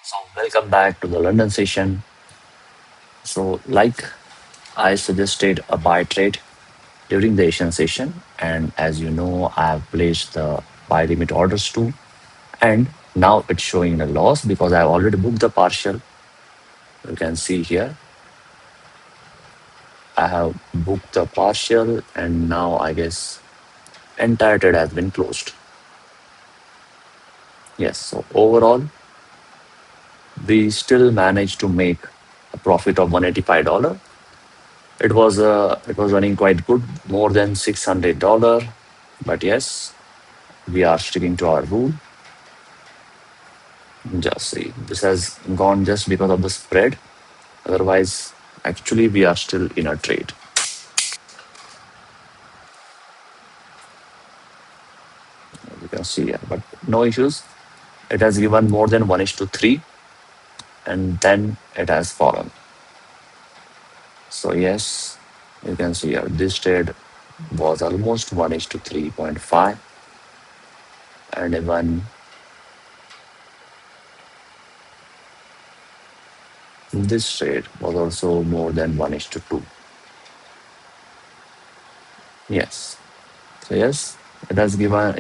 So, welcome back to the London session. So, like I suggested a buy trade during the Asian session, and as you know, I have placed the buy limit orders too, and now it's showing a loss because I've already booked the partial. You can see here, I have booked the partial, and now I guess entire trade has been closed. Yes, so overall, we still managed to make a profit of $185. It was running quite good, more than $600. But yes, we are sticking to our rule. Just see, this has gone just because of the spread. Otherwise, actually, we are still in a trade. You can see here, but no issues. It has given more than 1:3, and then it has fallen. So yes, you can see here, this trade was almost 1:3.5, and even this trade was also more than 1:2. Yes. So yes, it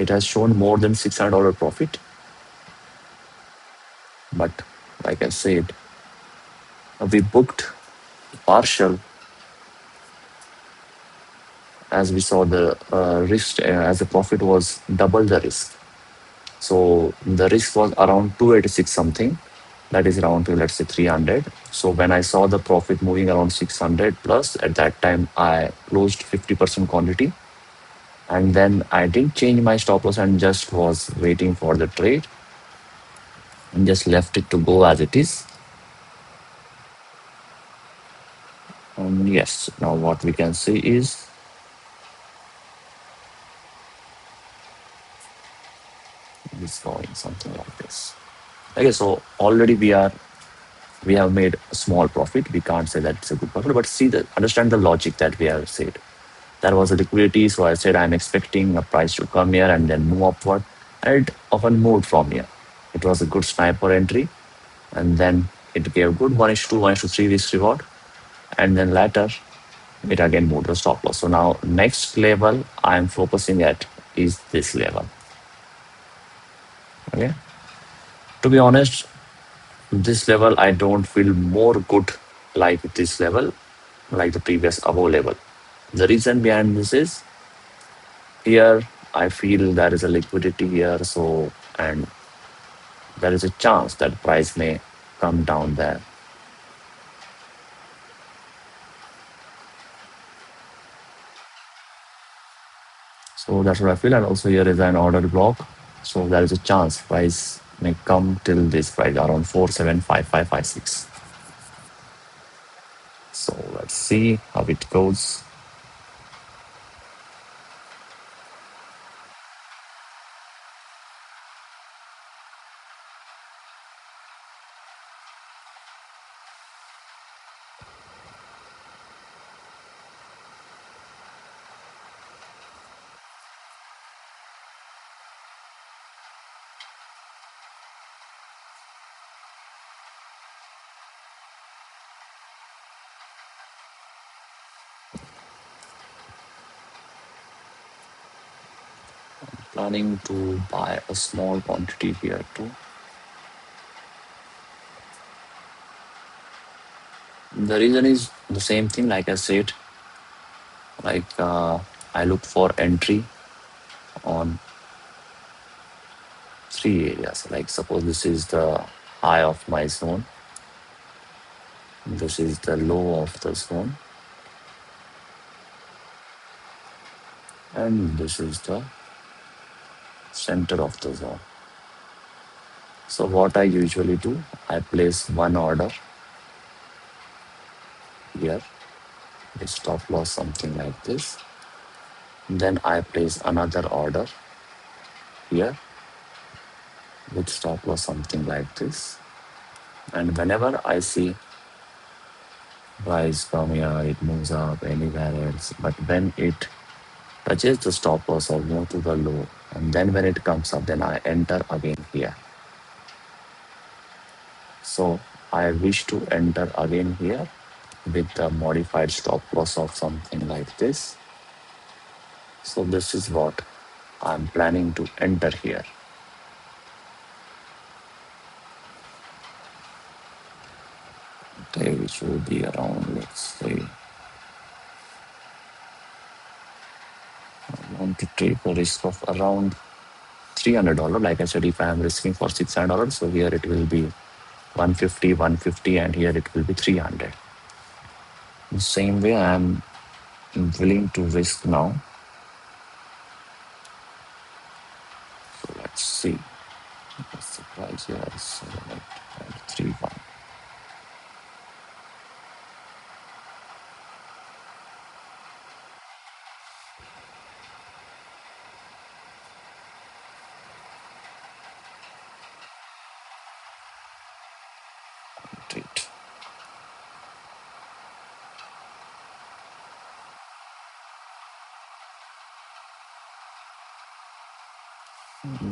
has shown more than $600 profit. But like I said, we booked partial as we saw the risk as the profit was double the risk. So the risk was around 286 something. That is around to let's say 300. So when I saw the profit moving around 600 plus, at that time I closed 50% quantity, and then I didn't change my stop loss and just was waiting for the trade and just left it to go as it is. Yes, now what we can see is it's going something like this. Okay, so already we have made a small profit. We can't say that it's a good profit, but understand the logic that we have said. There was a liquidity, so I said I'm expecting a price to come here and then move upward, and it often moved from here. It was a good sniper entry, and then it gave good 1:2, 1:3 risk reward, and then later it again moved to stop loss. So now next level I'm focusing at is this level. Okay. To be honest, this level I don't feel more good like this level, like the previous above level. The reason behind this is here I feel there is a liquidity here, so and there is a chance that price may come down there. So that's what I feel. And also here is an order block. So there is a chance price may come till this price around 475556. So let's see how it goes. Planning to buy a small quantity here too. The reason is the same thing, like I said, like I look for entry on three areas. Like suppose this is the high of my zone, this is the low of the zone, and this is the center of the zone. So what I usually do, I place one order here, a stop loss something like this. Then I place another order here with stop loss something like this. And whenever I see price from here, it moves up anywhere else. But when it touches the stop loss or move to the low, and then when it comes up, then I enter again here. So I wish to enter again here with a modified stop loss of something like this. So this is what I'm planning to enter here. Okay, which will be around, let's say, I want to take a risk of around $300. Like I said, if I am risking for $600, so here it will be 150, 150, and here it will be 300. The same way I am willing to risk now. So let's see. What's the price here? 78.31. Right.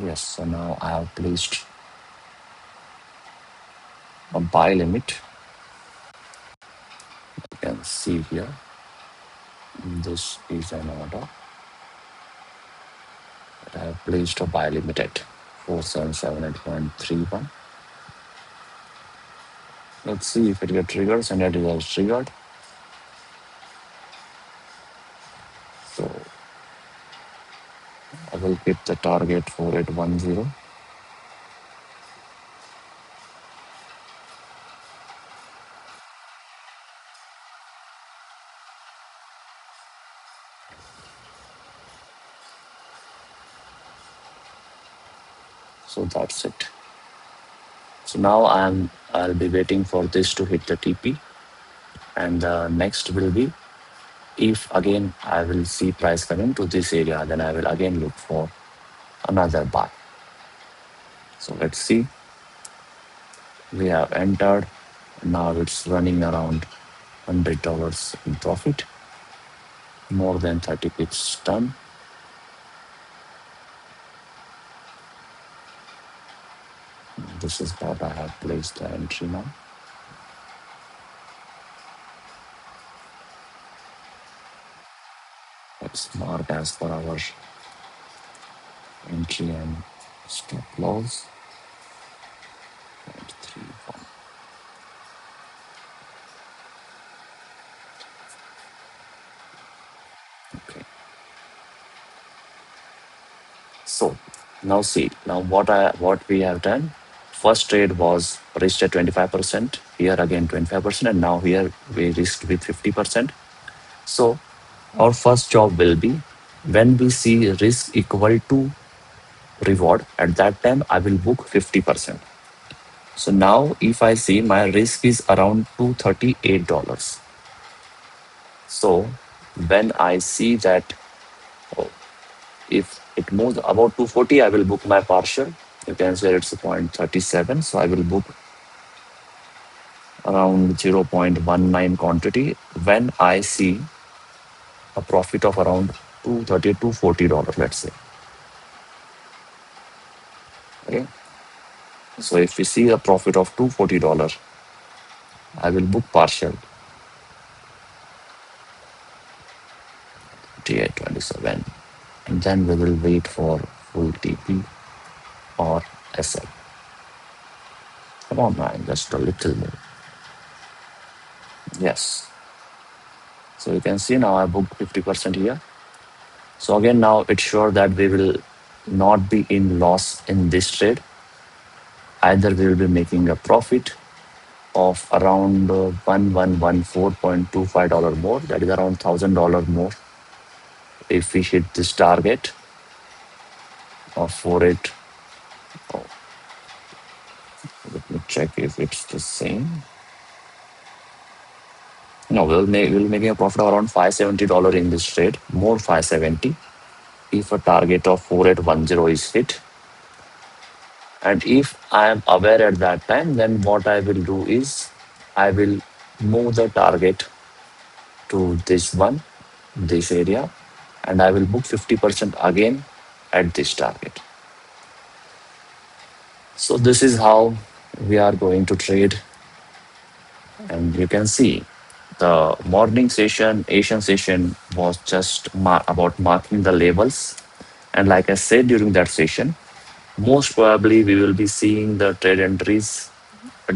Yes, so now I have placed a buy limit. You can see here. This is an order that I have placed a buy limit at 4778.31. Let's see if it gets triggered, and it is triggered. So I will keep the target 4810. So that's it. So now I'll be waiting for this to hit the TP, and next will be, if again I will see price coming to this area, then I will again look for another buy. So let's see. We have entered. Now it's running around $100 in profit, more than 30 pips done. This is what I have placed the entry now. Let's mark as per our entry and stop loss. 0.31. Okay. So now see, now what we have done. First trade was risked at 25%. Here again 25%, and now here we risked with 50%. So our first job will be, when we see risk equal to reward, at that time I will book 50%. So now if I see my risk is around $238. So when I see that, oh, if it moves about 240, I will book my partial. You can say it's 0.37. So I will book around 0.19 quantity when I see a profit of around $230, $240, let's say. Okay. So if we see a profit of $240, I will book partial TA27, and then we will wait for full TP or SL. Come on, man, just a little more. Yes. So you can see now I booked 50% here. So again, now it's sure that we will not be in loss in this trade. Either we will be making a profit of around $1114.25 more. That is around $1,000 more if we hit this target of 48. Oh, let me check if it's the same. No, we'll making a profit of around $570 in this trade, more 570 if a target of 4810 is hit. And if I am aware at that time, then what I will do is I will move the target to this one, this area, and I will book 50% again at this target. So this is how we are going to trade, and you can see the morning session, Asian session was just about marking the levels. And like I said during that session, most probably we will be seeing the trade entries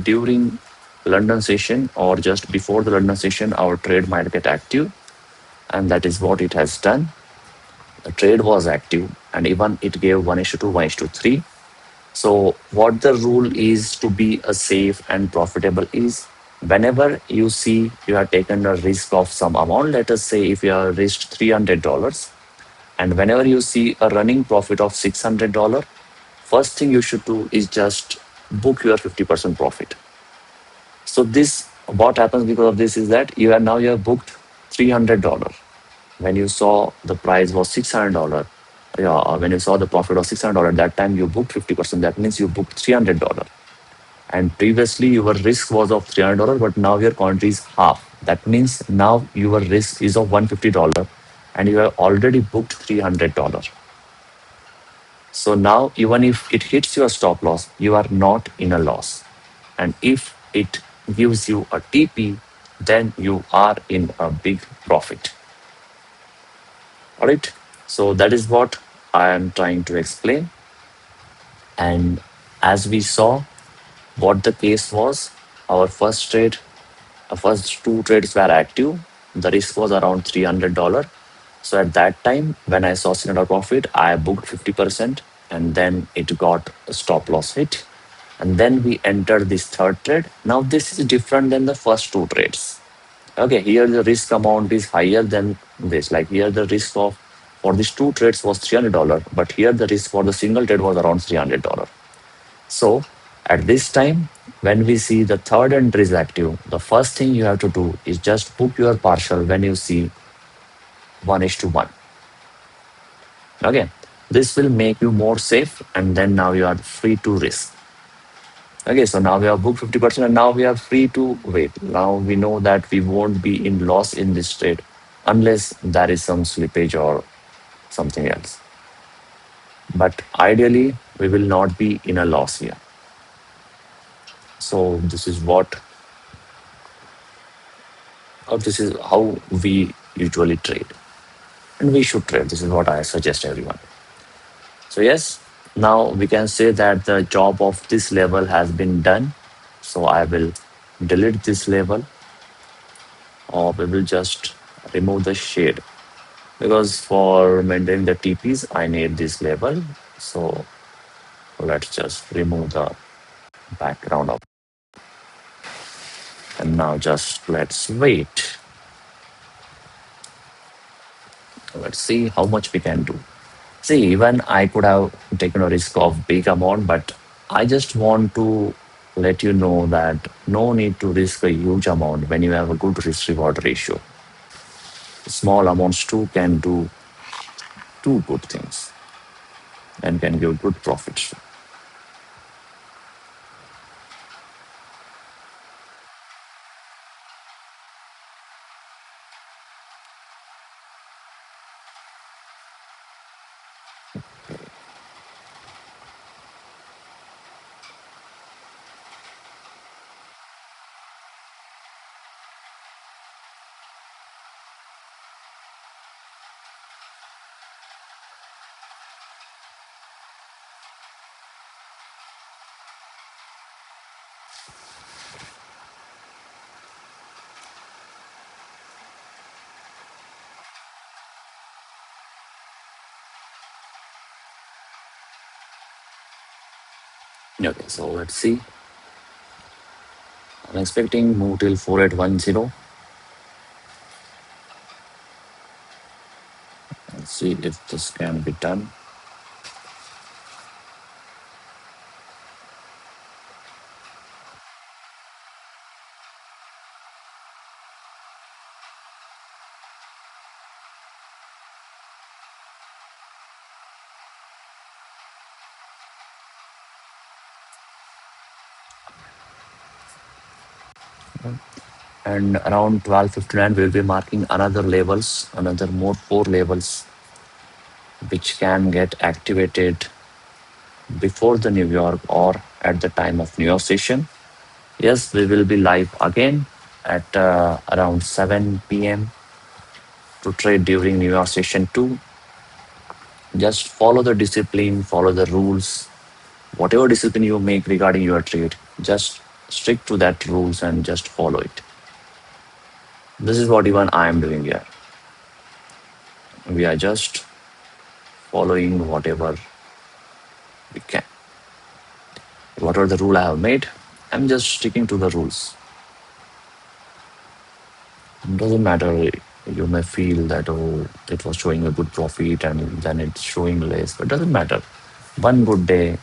during London session or just before the London session. Our trade might get active, and that is what it has done. The trade was active, and even it gave 1 is to 2, 1 is to 3. So, what the rule is to be a safe and profitable is whenever you see you have taken a risk of some amount, let us say if you have risked $300, and whenever you see a running profit of $600, first thing you should do is just book your 50% profit. So, this what happens because of this is that you have booked $300 when you saw the price was $600. Yeah, or when you saw the profit was $600, that time you booked 50%. That means you booked $300. And previously your risk was of $300, but now your quantity is half. That means now your risk is of $150, and you have already booked $300. So now even if it hits your stop loss, you are not in a loss. And if it gives you a TP, then you are in a big profit. All right. So that is what I am trying to explain. And as we saw, what the case was, our first trade, our first two trades were active. The risk was around $300. So at that time, when I saw $600 profit, I booked 50%, and then it got a stop loss hit. And then we entered this third trade. Now this is different than the first two trades. Okay, here the risk amount is higher than this. Like here, the risk of for these two trades was $300, but here the risk for the single trade was around $300. So at this time, when we see the third entry is active, the first thing you have to do is just book your partial when you see 1 is to 1. Okay, this will make you more safe, and then now you are free to risk. Okay, so now we have booked 50%, and now we are free to wait. Now we know that we won't be in loss in this trade unless there is some slippage or something else. But ideally, we will not be in a loss here. So this is what, or this is how we usually trade, and we should trade. This is what I suggest everyone. So yes, now we can say that the job of this level has been done. So I will delete this level, or we will just remove the shade, because for maintaining the TPs, I need this level. So let's just remove the background of, and now just let's wait. Let's see how much we can do. See, even I could have taken a risk of big amount, but I just want to let you know that no need to risk a huge amount when you have a good risk reward ratio. Small amounts too can do two good things and can give good profits. Okay, so let's see. I'm expecting move till 4810. Let's see if this can be done. And around 12:59, we'll be marking another levels, another more four levels, which can get activated before the New York or at the time of New York session. Yes, we will be live again at around 7 p.m. to trade during New York session 2. Just follow the discipline, follow the rules. Whatever discipline you make regarding your trade, just stick to that rules and just follow it. This is what even I am doing here. We are just following whatever we can. Whatever the rule I have made, I'm just sticking to the rules. It doesn't matter. You may feel that, oh, it was showing a good profit and then it's showing less, but it doesn't matter. One good day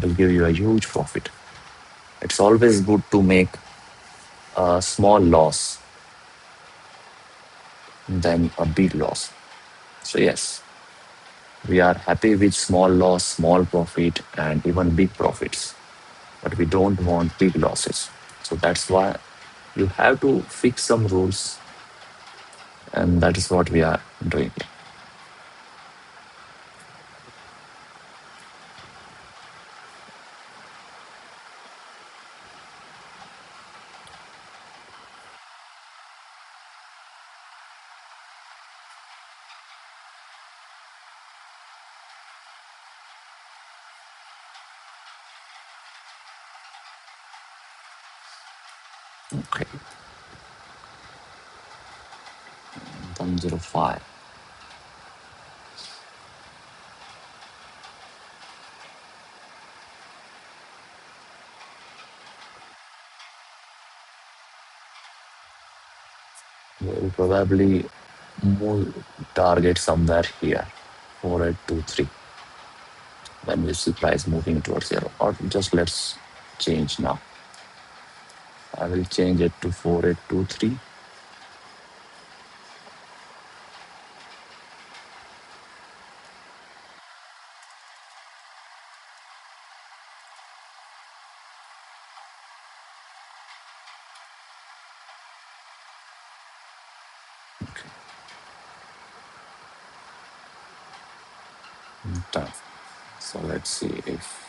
will give you a huge profit. It's always good to make a small loss than a big loss. So, yes, we are happy with small loss, small profit, and even big profits, but we don't want big losses. So, that's why you have to fix some rules, and that is what we are doing. Okay, 105. We'll probably move target somewhere here, 4823, when we see price moving towards zero. Or just let's change now. I will change it to 4823. Done. So let's see if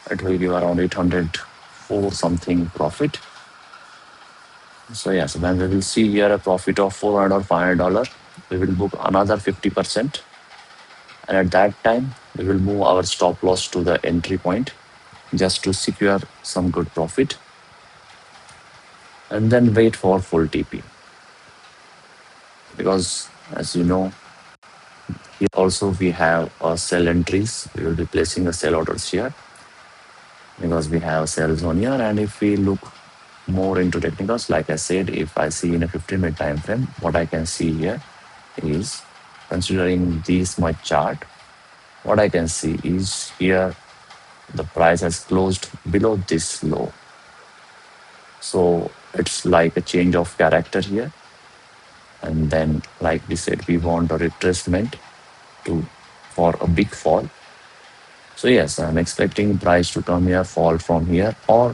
it will give around 804 something profit. So yes, when we will see here a profit of 400 or $500, we will book another 50%. And at that time, we will move our stop loss to the entry point just to secure some good profit. And then wait for full TP. Because as you know, here also we have sell entries. We will be placing the sell orders here because we have sells on here. And if we look more into technicals, like I said, if I see in a 15-minute time frame, what I can see here is, considering this much chart, what I can see is here the price has closed below this low. So it's like a change of character here. And then, like we said, we want a retracement to for a big fall. So yes, I'm expecting price to come here, fall from here, or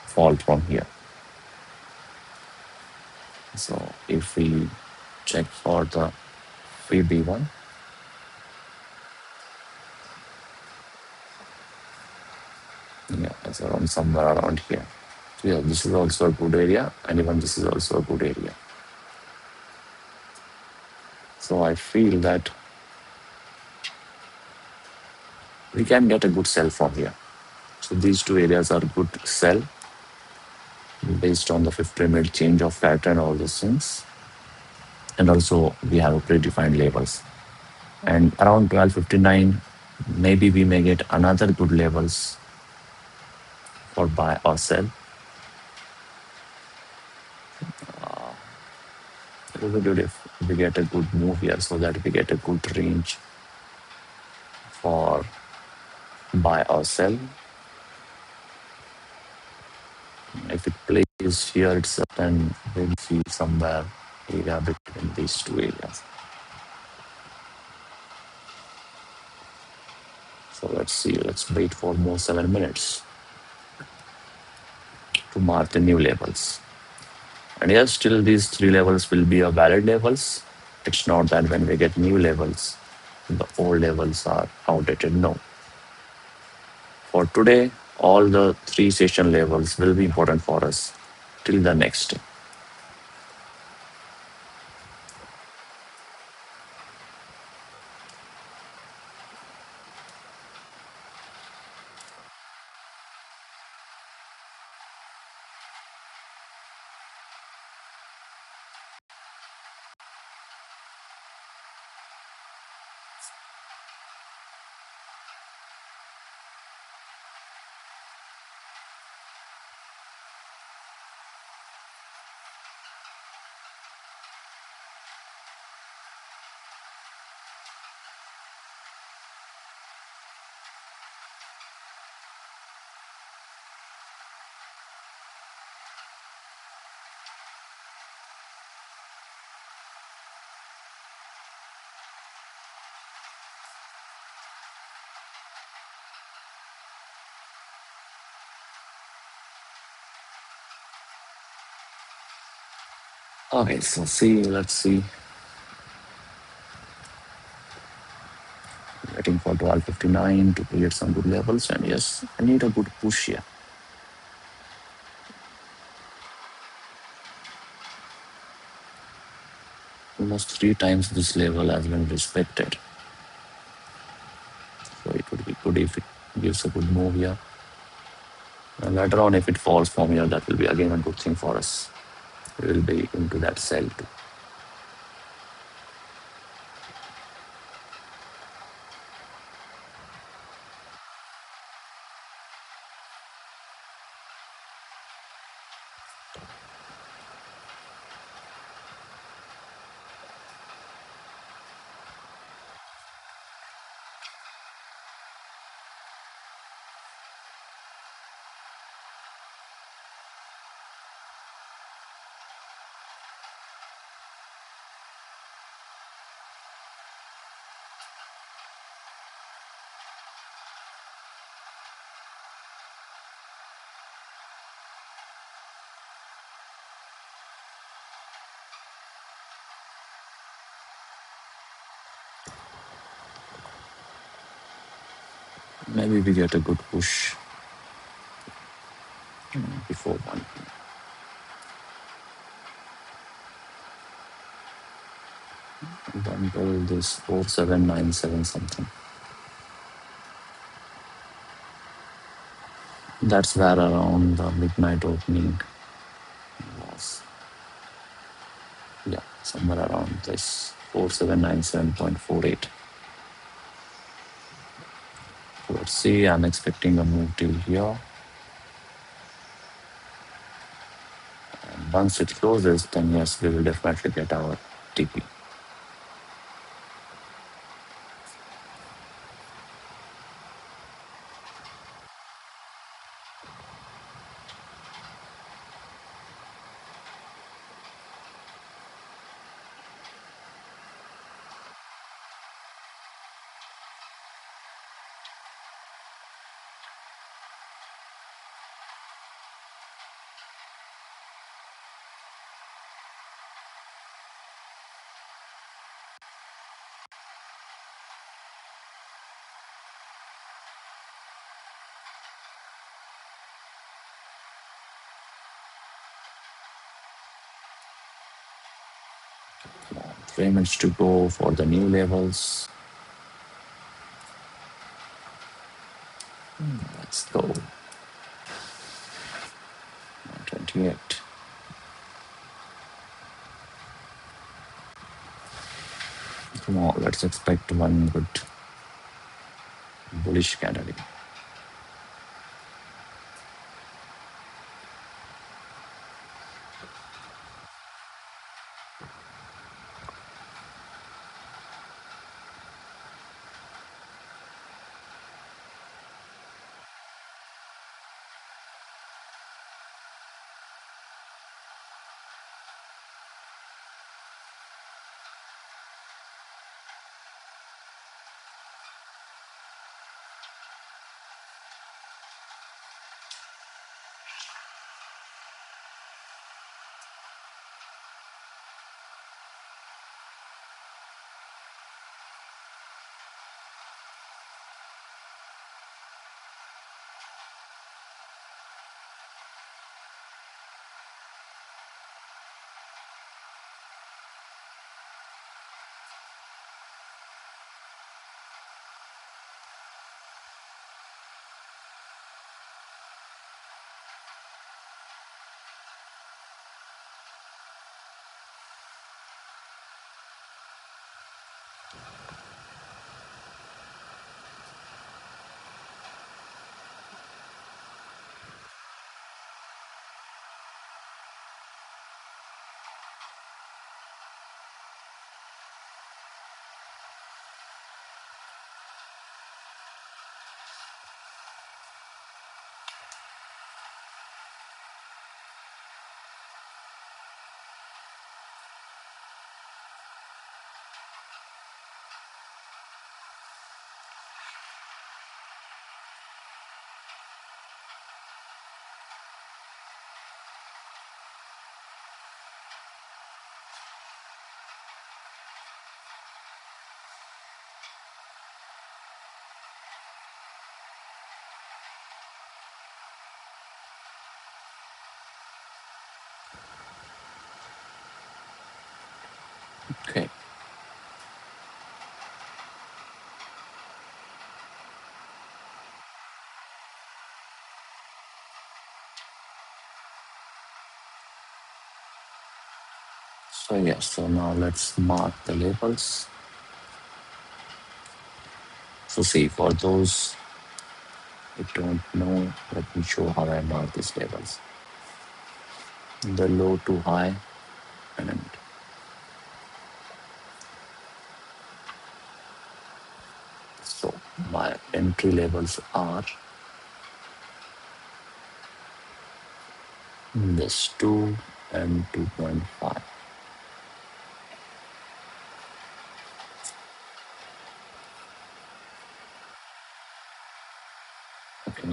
fall from here. So if we check for the FIB one, yeah, it's around somewhere around here. So yeah, this is also a good area, and even this is also a good area. So I feel that we can get a good sell from here. So these two areas are good sell based on the 15-minute change of pattern and all those things. And also we have predefined levels. And around 12:59, maybe we may get another good levels for buy or sell. It will be good if we get a good move here so that we get a good range for buy or sell. If it plays here itself, then we'll see somewhere area between these two areas. So let's see, let's wait for more 7 minutes to mark the new levels. And yes, still these three levels will be a valid levels. It's not that when we get new levels, the old levels are outdated. No. For today, all the three session levels will be important for us till the next. Okay, so let's see. Waiting for 12:59 to create some good levels, and yes, I need a good push here. Almost three times this level has been respected. So it would be good if it gives a good move here. And later on, if it falls from here, that will be again a good thing for us. We will be into that sell too. Maybe we get a good push before one. Until this 4797 something. That's where around the midnight opening was. Yeah, somewhere around this 4797.48. Let's see, I'm expecting a move till here. And once it closes, then yes, we will definitely get our TP. Payments to go for the new levels. Let's go. 28. Come on, let's expect one good bullish candle. Okay. So yes, so now let's mark the labels. So see, for those who don't know, let me show how I mark these labels. The low to high, and so my entry levels are this 2 and 2.5. Okay,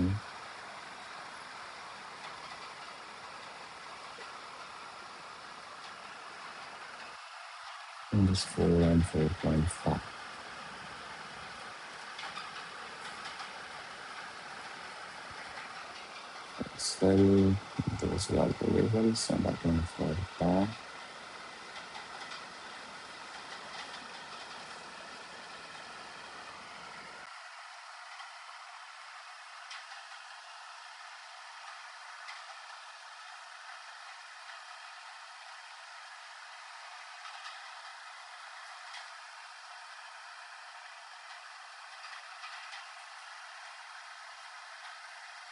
and this 4 and 4.5. Sell those are the labels, and again for buy.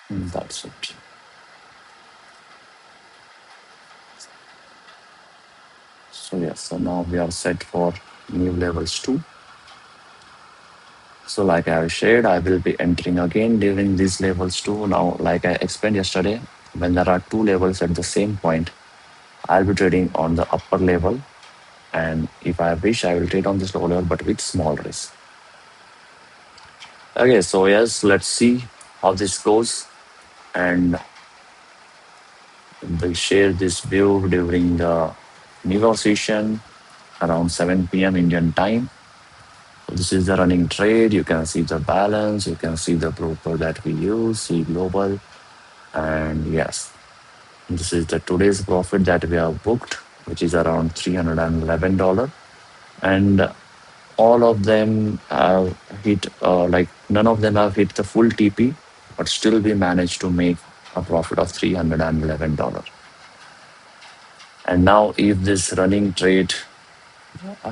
And that's it. So yes, so now we are set for new levels too. So like I have shared, I will be entering again during these levels too. Now, like I explained yesterday, when there are two levels at the same point, I'll be trading on the upper level. And if I wish, I will trade on this lower level, but with small risk. Okay, so yes, let's see how this goes. And we'll share this view during the negotiation around 7 p.m. Indian time. This is the running trade. You can see the balance. You can see the broker that we use, see global. And yes, this is the today's profit that we have booked, which is around $311. And all of them have hit, like none of them have hit the full TP, but still we managed to make a profit of $311. And now, if this running trade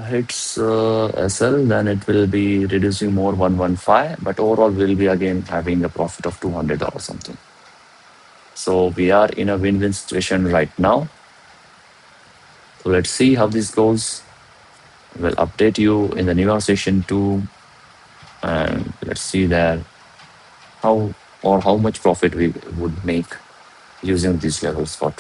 hits SL, then it will be reducing more 115, but overall we'll be again having a profit of $200 something. So we are in a win-win situation right now. So let's see how this goes. We'll update you in the new session too, and let's see there how or how much profit we would make using these levels for